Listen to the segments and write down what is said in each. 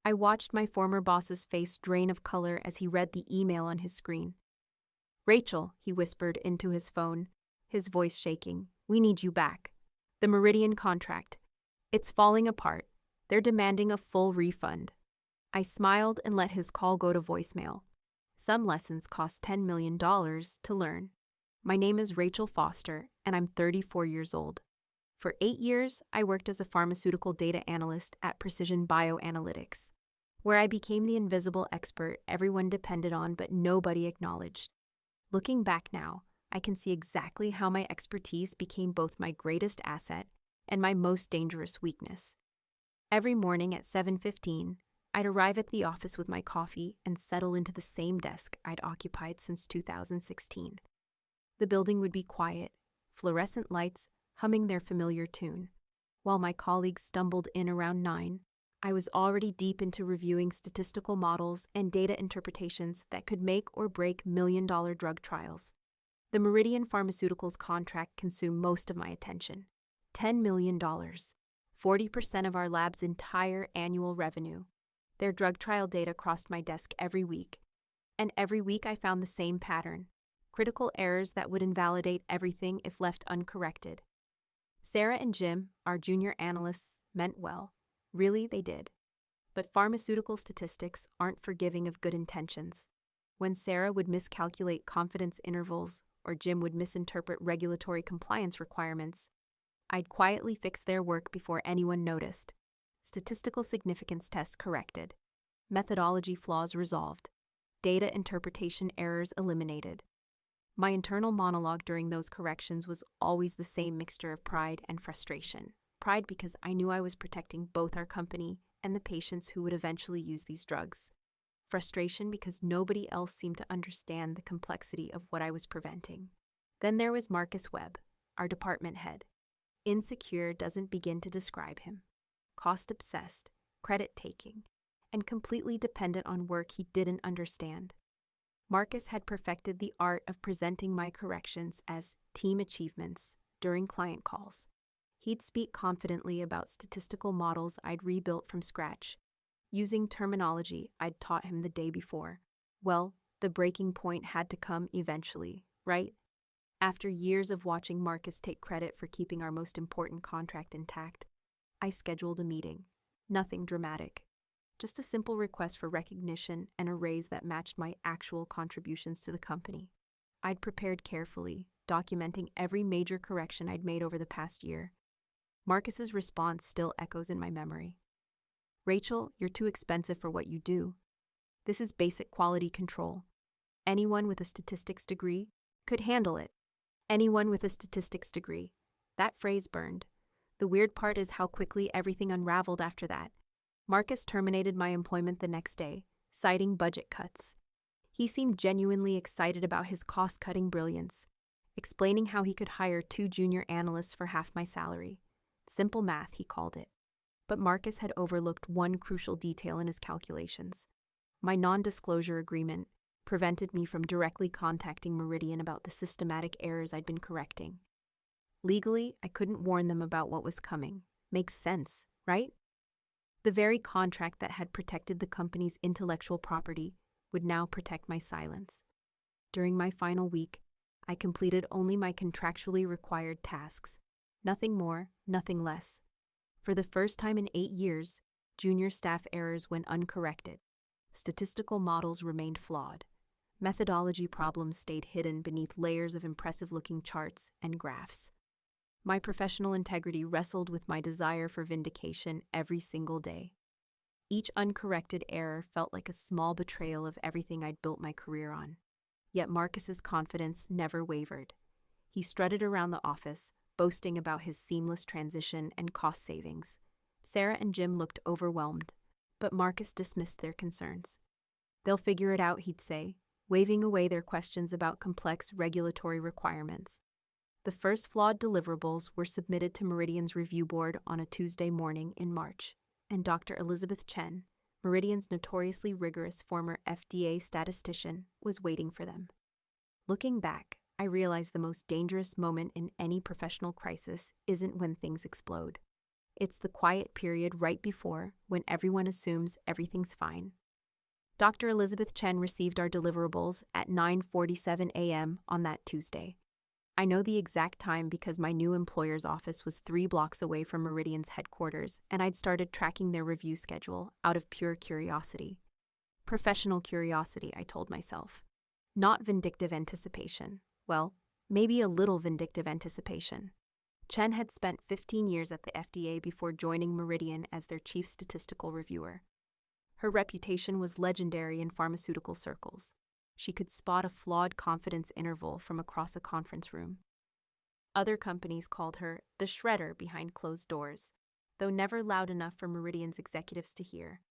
I watched my former boss's face drain of color as he read the email on his screen. "Rachel," he whispered into his phone, his voice shaking, "we need you back. The Meridian contract. It's falling apart. They're demanding a full refund." I smiled and let his call go to voicemail. Some lessons cost $10 million to learn. My name is Rachel Foster, and I'm 34 years old. For 8 years, I worked as a pharmaceutical data analyst at Precision Bioanalytics, where I became the invisible expert everyone depended on but nobody acknowledged. Looking back now, I can see exactly how my expertise became both my greatest asset and my most dangerous weakness. Every morning at 7:15, I'd arrive at the office with my coffee and settle into the same desk I'd occupied since 2016. The building would be quiet, fluorescent lights humming their familiar tune. While my colleagues stumbled in around 9, I was already deep into reviewing statistical models and data interpretations that could make or break million-dollar drug trials. The Meridian Pharmaceuticals contract consumed most of my attention. $10 million, 40% of our lab's entire annual revenue. Their drug trial data crossed my desk every week. And every week I found the same pattern: critical errors that would invalidate everything if left uncorrected. Sarah and Jim, our junior analysts, meant well. Really, they did. But pharmaceutical statistics aren't forgiving of good intentions. When Sarah would miscalculate confidence intervals or Jim would misinterpret regulatory compliance requirements, I'd quietly fix their work before anyone noticed. Statistical significance tests corrected. Methodology flaws resolved. Data interpretation errors eliminated. My internal monologue during those corrections was always the same mixture of pride and frustration. Pride because I knew I was protecting both our company and the patients who would eventually use these drugs. Frustration because nobody else seemed to understand the complexity of what I was preventing. Then there was Marcus Webb, our department head. Insecure doesn't begin to describe him. Cost-obsessed, credit-taking, and completely dependent on work he didn't understand. Marcus had perfected the art of presenting my corrections as team achievements during client calls. He'd speak confidently about statistical models I'd rebuilt from scratch, using terminology I'd taught him the day before. Well, the breaking point had to come eventually, right? After years of watching Marcus take credit for keeping our most important contract intact, I scheduled a meeting. Nothing dramatic. Just a simple request for recognition and a raise that matched my actual contributions to the company. I'd prepared carefully, documenting every major correction I'd made over the past year. Marcus's response still echoes in my memory. "Rachel, you're too expensive for what you do. This is basic quality control. Anyone with a statistics degree could handle it. Anyone with a statistics degree." That phrase burned. The weird part is how quickly everything unraveled after that. Marcus terminated my employment the next day, citing budget cuts. He seemed genuinely excited about his cost-cutting brilliance, explaining how he could hire 2 junior analysts for half my salary. Simple math, he called it. But Marcus had overlooked one crucial detail in his calculations. My non-disclosure agreement prevented me from directly contacting Meridian about the systematic errors I'd been correcting. Legally, I couldn't warn them about what was coming. Makes sense, right? The very contract that had protected the company's intellectual property would now protect my silence. During my final week, I completed only my contractually required tasks. Nothing more, nothing less. For the first time in 8 years, junior staff errors went uncorrected. Statistical models remained flawed. Methodology problems stayed hidden beneath layers of impressive-looking charts and graphs. My professional integrity wrestled with my desire for vindication every single day. Each uncorrected error felt like a small betrayal of everything I'd built my career on. Yet Marcus's confidence never wavered. He strutted around the office, boasting about his seamless transition and cost savings. Sarah and Jim looked overwhelmed, but Marcus dismissed their concerns. "They'll figure it out," he'd say, waving away their questions about complex regulatory requirements. The first flawed deliverables were submitted to Meridian's review board on a Tuesday morning in March, and Dr. Elizabeth Chen, Meridian's notoriously rigorous former FDA statistician, was waiting for them. Looking back, I realized the most dangerous moment in any professional crisis isn't when things explode. It's the quiet period right before, when everyone assumes everything's fine. Dr. Elizabeth Chen received our deliverables at 9:47 a.m. on that Tuesday. I know the exact time because my new employer's office was 3 blocks away from Meridian's headquarters, and I'd started tracking their review schedule out of pure curiosity. Professional curiosity, I told myself. Not vindictive anticipation. Well, maybe a little vindictive anticipation. Chen had spent 15 years at the FDA before joining Meridian as their chief statistical reviewer. Her reputation was legendary in pharmaceutical circles. She could spot a flawed confidence interval from across a conference room. Other companies called her the shredder behind closed doors, though never loud enough for Meridian's executives to hear.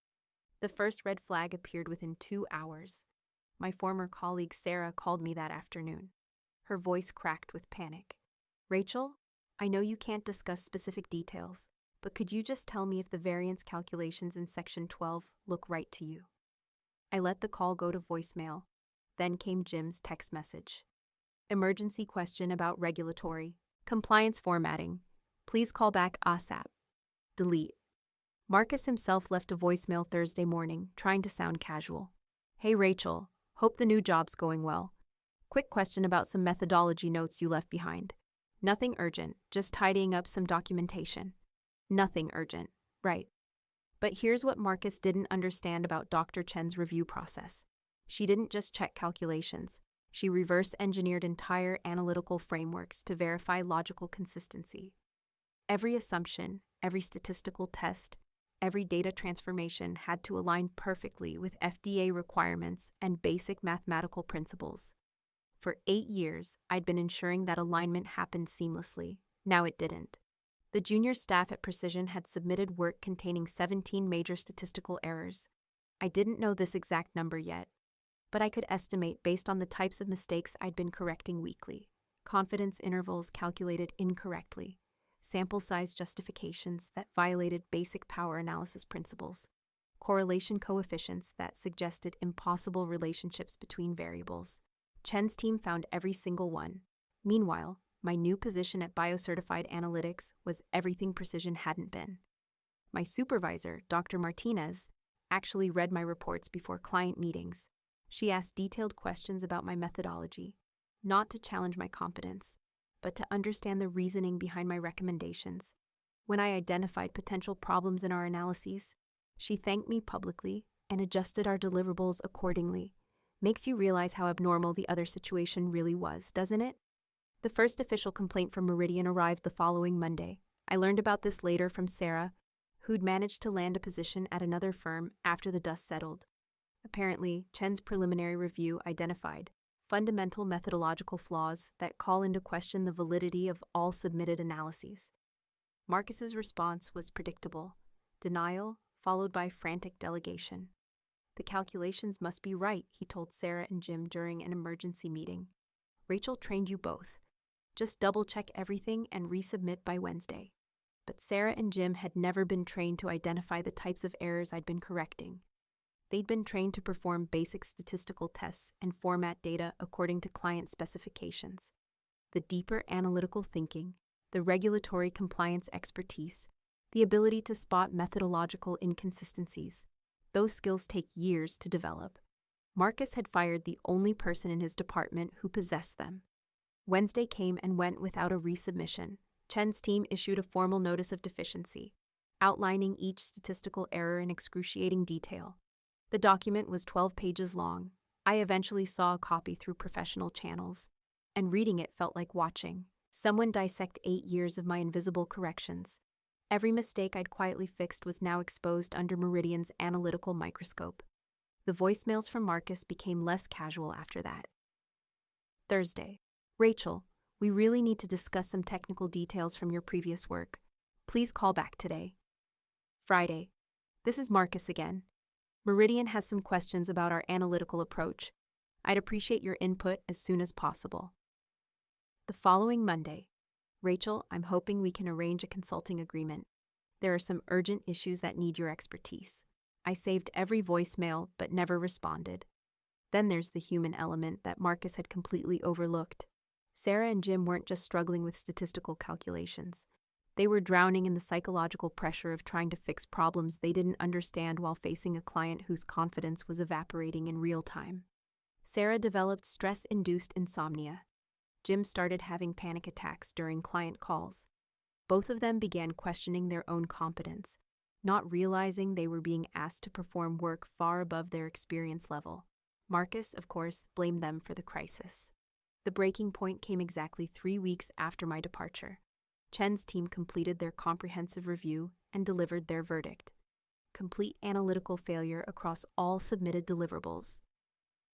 The first red flag appeared within 2 hours. My former colleague Sarah called me that afternoon. Her voice cracked with panic. "Rachel, I know you can't discuss specific details, but could you just tell me if the variance calculations in Section 12 look right to you?" I let the call go to voicemail. Then came Jim's text message. "Emergency question about regulatory compliance formatting. Please call back ASAP. Delete." Marcus himself left a voicemail Thursday morning, trying to sound casual. "Hey Rachel, hope the new job's going well. Quick question about some methodology notes you left behind. Nothing urgent, just tidying up some documentation." Nothing urgent, right. But here's what Marcus didn't understand about Dr. Chen's review process. She didn't just check calculations. She reverse-engineered entire analytical frameworks to verify logical consistency. Every assumption, every statistical test, every data transformation had to align perfectly with FDA requirements and basic mathematical principles. For 8 years, I'd been ensuring that alignment happened seamlessly. Now it didn't. The junior staff at Precision had submitted work containing 17 major statistical errors. I didn't know this exact number yet, but I could estimate based on the types of mistakes I'd been correcting weekly. Confidence intervals calculated incorrectly, sample size justifications that violated basic power analysis principles, correlation coefficients that suggested impossible relationships between variables. Chen's team found every single one. Meanwhile, my new position at Biocertified Analytics was everything Precision hadn't been. My supervisor, Dr. Martinez, actually read my reports before client meetings. She asked detailed questions about my methodology, not to challenge my competence, but to understand the reasoning behind my recommendations. When I identified potential problems in our analyses, she thanked me publicly and adjusted our deliverables accordingly. Makes you realize how abnormal the other situation really was, doesn't it? The first official complaint from Meridian arrived the following Monday. I learned about this later from Sarah, who'd managed to land a position at another firm after the dust settled. Apparently, Chen's preliminary review identified fundamental methodological flaws that call into question the validity of all submitted analyses. Marcus's response was predictable: denial, followed by frantic delegation. "The calculations must be right," he told Sarah and Jim during an emergency meeting. "Rachel trained you both. Just double-check everything and resubmit by Wednesday." But Sarah and Jim had never been trained to identify the types of errors I'd been correcting. They'd been trained to perform basic statistical tests and format data according to client specifications. The deeper analytical thinking, the regulatory compliance expertise, the ability to spot methodological inconsistencies, those skills take years to develop. Marcus had fired the only person in his department who possessed them. Wednesday came and went without a resubmission. Chen's team issued a formal notice of deficiency, outlining each statistical error in excruciating detail. The document was 12 pages long. I eventually saw a copy through professional channels, and reading it felt like watching someone dissect 8 years of my invisible corrections. Every mistake I'd quietly fixed was now exposed under Meridian's analytical microscope. The voicemails from Marcus became less casual after that. Thursday: "Rachel, we really need to discuss some technical details from your previous work. Please call back today." Friday: "This is Marcus again. Meridian has some questions about our analytical approach. I'd appreciate your input as soon as possible." The following Monday: "Rachel, I'm hoping we can arrange a consulting agreement. There are some urgent issues that need your expertise." I saved every voicemail but never responded. Then there's the human element that Marcus had completely overlooked. Sarah and Jim weren't just struggling with statistical calculations. They were drowning in the psychological pressure of trying to fix problems they didn't understand while facing a client whose confidence was evaporating in real time. Sarah developed stress-induced insomnia. Jim started having panic attacks during client calls. Both of them began questioning their own competence, not realizing they were being asked to perform work far above their experience level. Marcus, of course, blamed them for the crisis. The breaking point came exactly 3 weeks after my departure. Chen's team completed their comprehensive review and delivered their verdict: complete analytical failure across all submitted deliverables.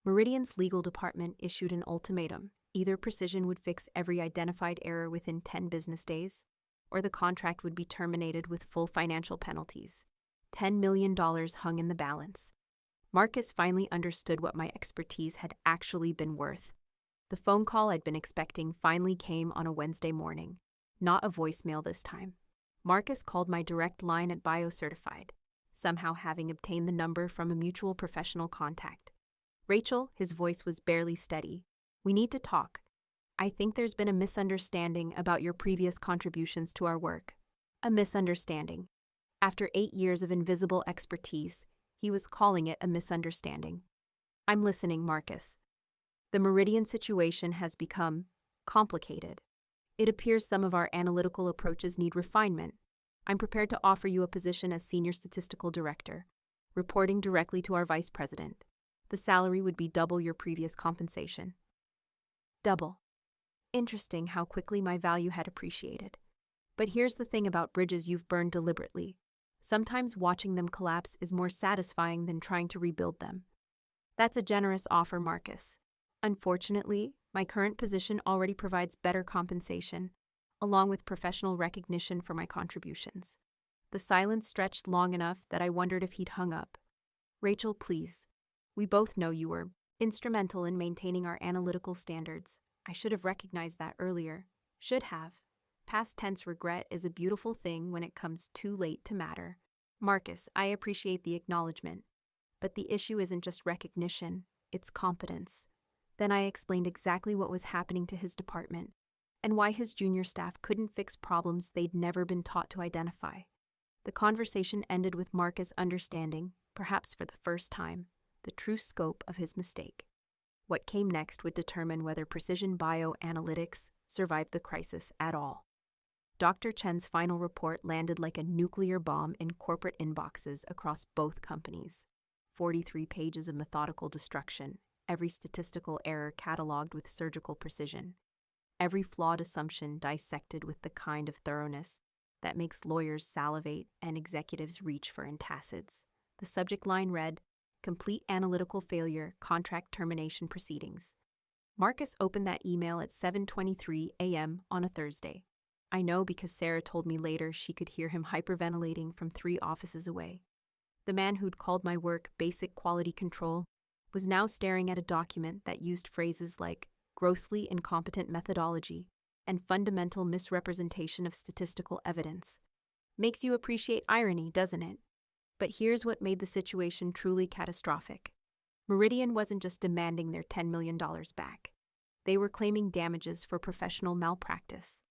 Meridian's legal department issued an ultimatum: either Precision would fix every identified error within 10 business days, or the contract would be terminated with full financial penalties. $10 million hung in the balance. Marcus finally understood what my expertise had actually been worth. The phone call I'd been expecting finally came on a Wednesday morning, not a voicemail this time. Marcus called my direct line at BioCertified, somehow having obtained the number from a mutual professional contact. "Rachel," his voice was barely steady, "we need to talk. I think there's been a misunderstanding about your previous contributions to our work." A misunderstanding. After 8 years of invisible expertise, he was calling it a misunderstanding. "I'm listening, Marcus. The Meridian situation has become complicated. It appears some of our analytical approaches need refinement. I'm prepared to offer you a position as Senior Statistical Director, reporting directly to our Vice President. The salary would be double your previous compensation." Double. Interesting how quickly my value had appreciated. But here's the thing about bridges you've burned deliberately. Sometimes watching them collapse is more satisfying than trying to rebuild them. "That's a generous offer, Marcus. Unfortunately, my current position already provides better compensation, along with professional recognition for my contributions." The silence stretched long enough that I wondered if he'd hung up. "Rachel, please. We both know you were instrumental in maintaining our analytical standards. I should have recognized that earlier. Should have. Past tense regret is a beautiful thing when it comes too late to matter. Marcus, I appreciate the acknowledgement. But the issue isn't just recognition, it's competence." Then I explained exactly what was happening to his department, and why his junior staff couldn't fix problems they'd never been taught to identify. The conversation ended with Marcus understanding, perhaps for the first time, the true scope of his mistake. What came next would determine whether Precision Bioanalytics survived the crisis at all. Dr. Chen's final report landed like a nuclear bomb in corporate inboxes across both companies. 43 pages of methodical destruction, every statistical error cataloged with surgical precision, every flawed assumption dissected with the kind of thoroughness that makes lawyers salivate and executives reach for antacids. The subject line read, "Complete analytical failure, contract termination proceedings." Marcus opened that email at 7:23 a.m. on a Thursday. I know because Sarah told me later she could hear him hyperventilating from 3 offices away. The man who'd called my work basic quality control was now staring at a document that used phrases like grossly incompetent methodology and fundamental misrepresentation of statistical evidence. Makes you appreciate irony, doesn't it? But here's what made the situation truly catastrophic. Meridian wasn't just demanding their $10 million back. They were claiming damages for professional malpractice.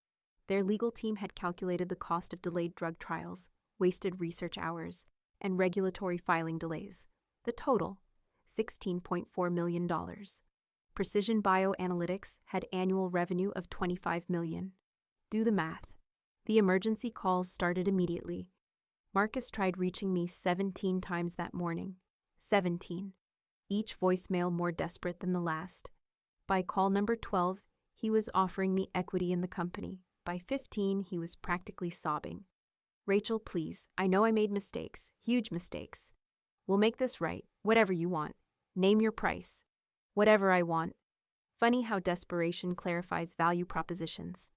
Their legal team had calculated the cost of delayed drug trials, wasted research hours, and regulatory filing delays. The total, $16.4 million. Precision Bioanalytics had annual revenue of $25 million. Do the math. The emergency calls started immediately. Marcus tried reaching me 17 times that morning. 17. Each voicemail more desperate than the last. By call number 12, he was offering me equity in the company. By 15, he was practically sobbing. "Rachel, please, I know I made mistakes, huge mistakes. We'll make this right, whatever you want. Name your price. Whatever I want." Funny how desperation clarifies value propositions.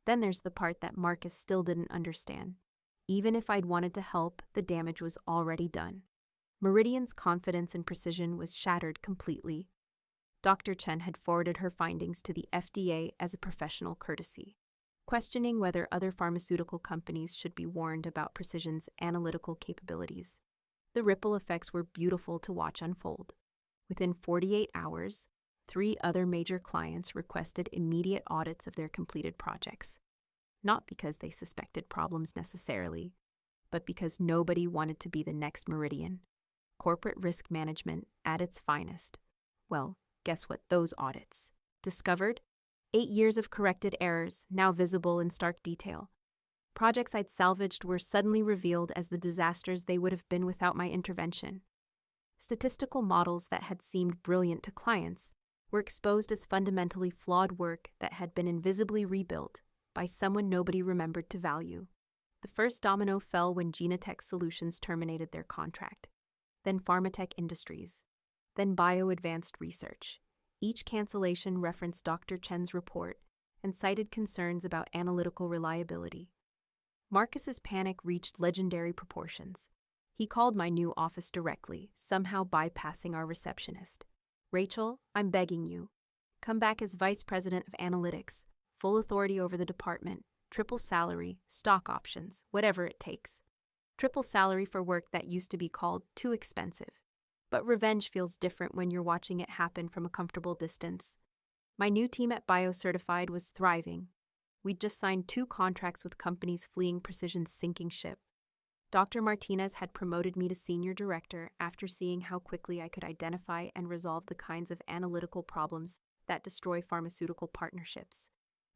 Then there's the part that Marcus still didn't understand. Even if I'd wanted to help, the damage was already done. Meridian's confidence in Precision was shattered completely. Dr. Chen had forwarded her findings to the FDA as a professional courtesy, questioning whether other pharmaceutical companies should be warned about Precision's analytical capabilities. The ripple effects were beautiful to watch unfold. Within 48 hours, 3 other major clients requested immediate audits of their completed projects. not because they suspected problems necessarily, but because nobody wanted to be the next Meridian. Corporate risk management at its finest. Well, guess what those audits discovered? 8 years of corrected errors, now visible in stark detail. Projects I'd salvaged were suddenly revealed as the disasters they would have been without my intervention. Statistical models that had seemed brilliant to clients were exposed as fundamentally flawed work that had been invisibly rebuilt by someone nobody remembered to value. The first domino fell when Genetech Solutions terminated their contract, then Pharmatech Industries, then Bio-Advanced Research. Each cancellation referenced Dr. Chen's report and cited concerns about analytical reliability. Marcus's panic reached legendary proportions. He called my new office directly, somehow bypassing our receptionist. "Rachel, I'm begging you. Come back as vice president of analytics, full authority over the department, triple salary, stock options, whatever it takes. Triple salary for work that used to be called too expensive. But revenge feels different when you're watching it happen from a comfortable distance." My new team at BioCertified was thriving. We'd just signed 2 contracts with companies fleeing Precision's sinking ship. Dr. Martinez had promoted me to senior director after seeing how quickly I could identify and resolve the kinds of analytical problems that destroy pharmaceutical partnerships.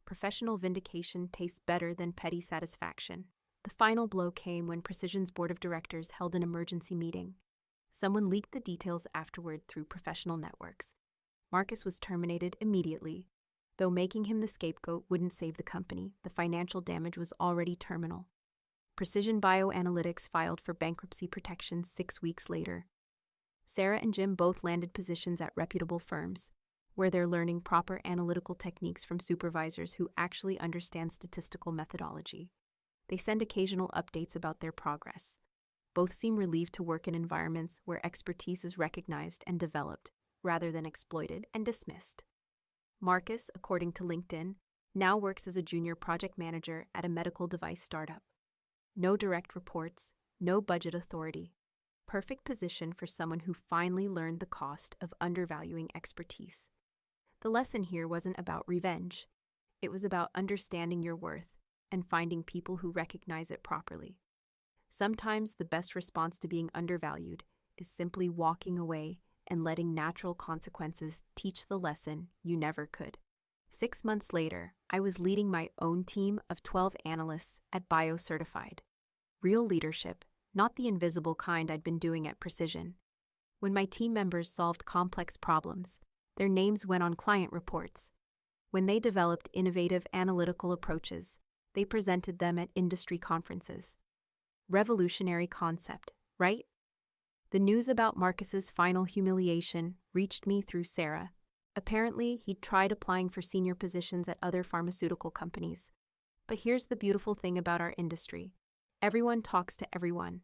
Professional vindication tastes better than petty satisfaction. The final blow came when Precision's board of directors held an emergency meeting. Someone leaked the details afterward through professional networks. Marcus was terminated immediately. Though making him the scapegoat wouldn't save the company, the financial damage was already terminal. Precision Bioanalytics filed for bankruptcy protection 6 weeks later. Sarah and Jim both landed positions at reputable firms, where they're learning proper analytical techniques from supervisors who actually understand statistical methodology. They send occasional updates about their progress. Both seem relieved to work in environments where expertise is recognized and developed, rather than exploited and dismissed. Marcus, according to LinkedIn, now works as a junior project manager at a medical device startup. No direct reports, no budget authority. Perfect position for someone who finally learned the cost of undervaluing expertise. The lesson here wasn't about revenge. It was about understanding your worth and finding people who recognize it properly. Sometimes the best response to being undervalued is simply walking away and letting natural consequences teach the lesson you never could. 6 months later, I was leading my own team of 12 analysts at BioCertified. Real leadership, not the invisible kind I'd been doing at Precision. When my team members solved complex problems, their names went on client reports. When they developed innovative analytical approaches, they presented them at industry conferences. Revolutionary concept, right? The news about Marcus's final humiliation reached me through Sarah. Apparently, he'd tried applying for senior positions at other pharmaceutical companies. But here's the beautiful thing about our industry. Everyone talks to everyone.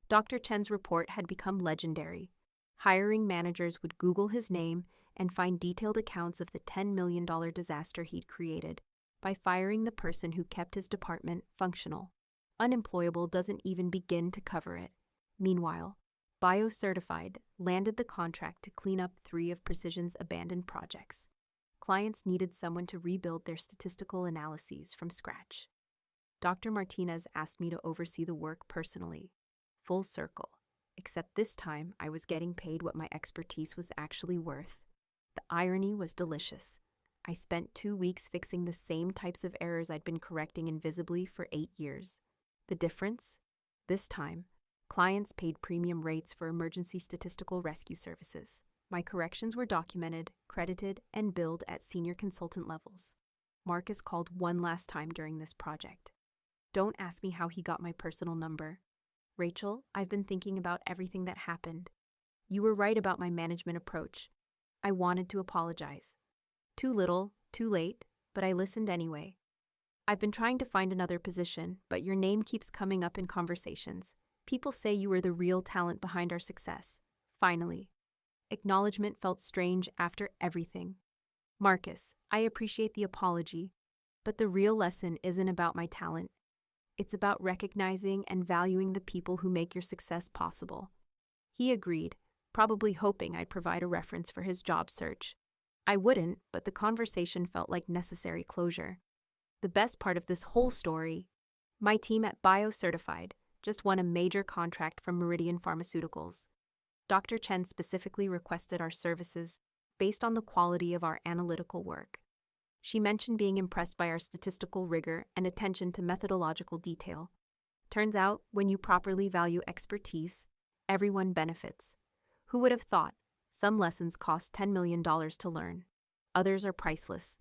Dr. Chen's report had become legendary. Hiring managers would Google his name and find detailed accounts of the $10 million disaster he'd created by firing the person who kept his department functional. Unemployable doesn't even begin to cover it. Meanwhile, BioCertified landed the contract to clean up 3 of Precision's abandoned projects. Clients needed someone to rebuild their statistical analyses from scratch. Dr. Martinez asked me to oversee the work personally. Full circle. Except this time, I was getting paid what my expertise was actually worth. The irony was delicious. I spent 2 weeks fixing the same types of errors I'd been correcting invisibly for 8 years. The difference? This time, clients paid premium rates for emergency statistical rescue services. My corrections were documented, credited, and billed at senior consultant levels. Marcus called one last time during this project. Don't ask me how he got my personal number. "Rachel, I've been thinking about everything that happened. You were right about my management approach. I wanted to apologize. Too little, too late, but I listened anyway. I've been trying to find another position, but your name keeps coming up in conversations. People say you were the real talent behind our success. Finally. Acknowledgement felt strange after everything. Marcus, I appreciate the apology, but the real lesson isn't about my talent. It's about recognizing and valuing the people who make your success possible." He agreed, probably hoping I'd provide a reference for his job search. I wouldn't, but the conversation felt like necessary closure. The best part of this whole story, my team at BioCertified just won a major contract from Meridian Pharmaceuticals. Dr. Chen specifically requested our services based on the quality of our analytical work. She mentioned being impressed by our statistical rigor and attention to methodological detail. Turns out, when you properly value expertise, everyone benefits. Who would have thought? Some lessons cost $10 million to learn. Others are priceless.